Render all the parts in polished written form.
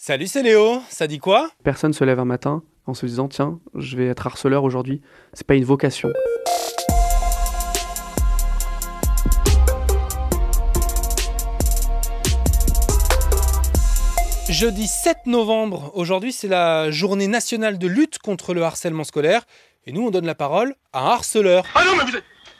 Salut, c'est Léo, ça dit quoi? Personne se lève un matin en se disant « Tiens, je vais être harceleur aujourd'hui ». C'est pas une vocation. Jeudi 7 novembre, aujourd'hui c'est la journée nationale de lutte contre le harcèlement scolaire. Et nous on donne la parole à un harceleur. Ah non mais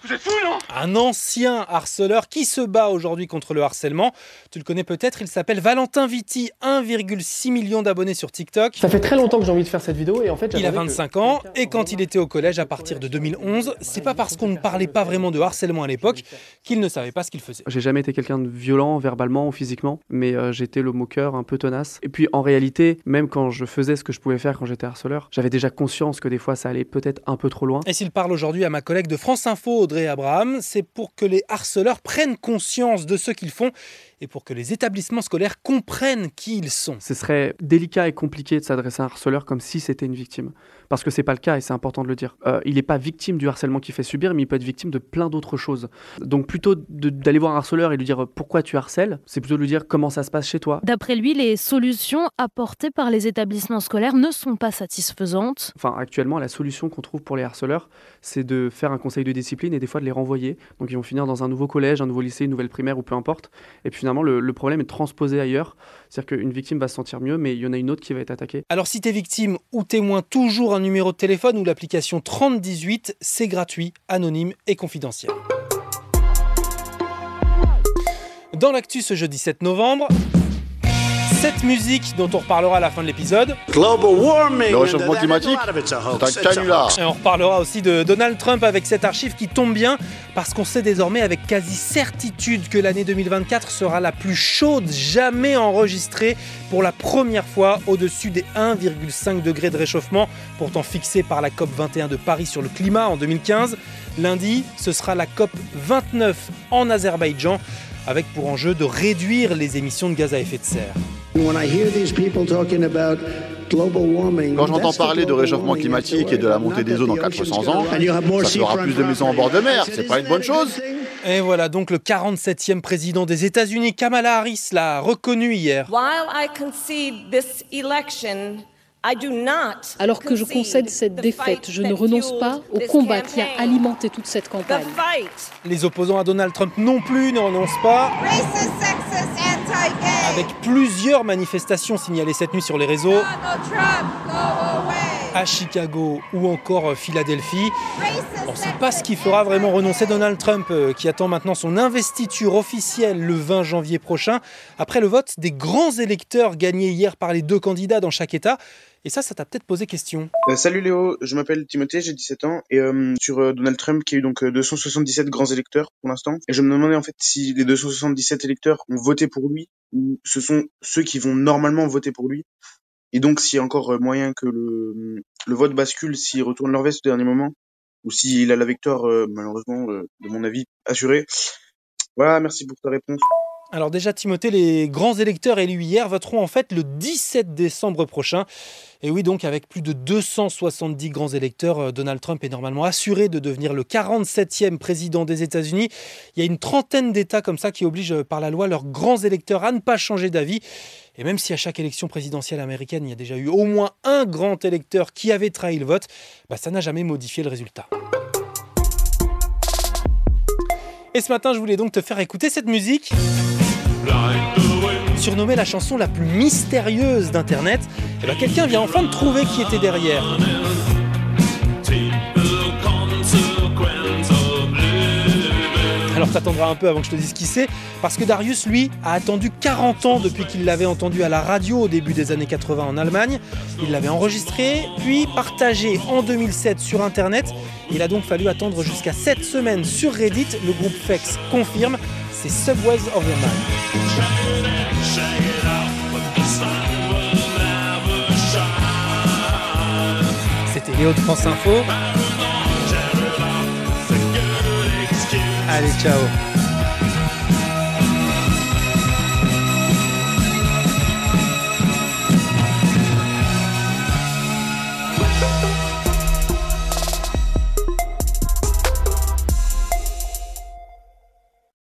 vous êtes fou non? Un ancien harceleur qui se bat aujourd'hui contre le harcèlement. Tu le connais peut-être, il s'appelle Valentin Viti, 1,6 million d'abonnés sur TikTok. Ça fait très longtemps que j'ai envie de faire cette vidéo et en fait... Il a 25 ans et quand il était au collège à partir de 2011, c'est pas parce qu'on ne parlait pas vraiment de harcèlement à l'époque qu'il ne savait pas ce qu'il faisait. J'ai jamais été quelqu'un de violent verbalement ou physiquement, mais j'étais le moqueur un peu tenace. Et puis en réalité, même quand je faisais ce que je pouvais faire quand j'étais harceleur, j'avais déjà conscience que des fois ça allait peut-être un peu trop loin. Et s'il parle aujourd'hui à ma collègue de France Info, Audrey Abraham, c'est pour que les harceleurs prennent conscience de ce qu'ils font et pour que les établissements scolaires comprennent qui ils sont. Ce serait délicat et compliqué de s'adresser à un harceleur comme si c'était une victime. Parce que c'est pas le cas et c'est important de le dire. Il n'est pas victime du harcèlement qu'il fait subir, mais il peut être victime de plein d'autres choses. Donc plutôt d'aller voir un harceleur et lui dire pourquoi tu harcèles, c'est plutôt de lui dire comment ça se passe chez toi. D'après lui, les solutions apportées par les établissements scolaires ne sont pas satisfaisantes. Enfin, actuellement, la solution qu'on trouve pour les harceleurs, c'est de faire un conseil de discipline et des fois de les renvoyer. Donc ils vont finir dans un nouveau collège, un nouveau lycée, une nouvelle primaire ou peu importe. Et puis finalement, le problème est transposé ailleurs. C'est-à-dire qu'une victime va se sentir mieux, mais il y en a une autre qui va être attaquée. Alors si t'es victime ou témoin, toujours un numéro de téléphone ou l'application 3018, c'est gratuit, anonyme et confidentiel. Dans l'actu ce jeudi 7 novembre, cette musique dont on reparlera à la fin de l'épisode. Le réchauffement climatique, c'est un canular. Et on reparlera aussi de Donald Trump avec cette archive qui tombe bien parce qu'on sait désormais avec quasi certitude que l'année 2024 sera la plus chaude jamais enregistrée pour la première fois au-dessus des 1,5 degrés de réchauffement pourtant fixé par la COP21 de Paris sur le climat en 2015. Lundi, ce sera la COP29 en Azerbaïdjan avec pour enjeu de réduire les émissions de gaz à effet de serre. Quand j'entends parler de réchauffement climatique et de la montée des eaux dans 400 ans, ça fera plus de maisons en bord de mer, c'est pas une bonne chose? Et voilà donc le 47e président des États-Unis, Kamala Harris, l'a reconnu hier. Alors que je concède cette défaite, je ne renonce pas au combat qui a alimenté toute cette campagne. Les opposants à Donald Trump non plus ne renoncent pas. Avec plusieurs manifestations signalées cette nuit sur les réseaux. À Chicago ou encore Philadelphie. On ne sait pas ce qui fera vraiment renoncer Donald Trump, qui attend maintenant son investiture officielle le 20 janvier prochain, après le vote des grands électeurs gagnés hier par les deux candidats dans chaque État. Et ça t'a peut-être posé question. Salut Léo, je m'appelle Timothée, j'ai 17 ans, et sur Donald Trump qui a eu donc 277 grands électeurs pour l'instant, et je me demandais en fait si les 277 électeurs ont voté pour lui, ou ce sont ceux qui vont normalement voter pour lui. Et donc, s'il y a encore moyen que le vote bascule, s'il retourne leur veste au dernier moment, ou s'il a la victoire, malheureusement, de mon avis, assurée. Voilà, merci pour ta réponse. Alors déjà, Timothée, les grands électeurs élus hier voteront en fait le 17 décembre prochain. Et oui, donc avec plus de 270 grands électeurs, Donald Trump est normalement assuré de devenir le 47e président des États-Unis. Il y a une trentaine d'États comme ça qui obligent par la loi leurs grands électeurs à ne pas changer d'avis. Et même si à chaque élection présidentielle américaine, il y a déjà eu au moins un grand électeur qui avait trahi le vote, ça n'a jamais modifié le résultat. Et ce matin, je voulais donc te faire écouter cette musique. Surnommée la chanson la plus mystérieuse d'Internet, quelqu'un vient enfin de trouver qui était derrière. Alors t'attendras un peu avant que je te dise qui c'est, parce que Darius, lui, a attendu 40 ans depuis qu'il l'avait entendu à la radio au début des années 80 en Allemagne. Il l'avait enregistré, puis partagé en 2007 sur Internet. Il a donc fallu attendre jusqu'à 7 semaines sur Reddit. Le groupe Fex confirme, c'est Subways of Your Mind. C'était Léo de France Info. Allez, ciao.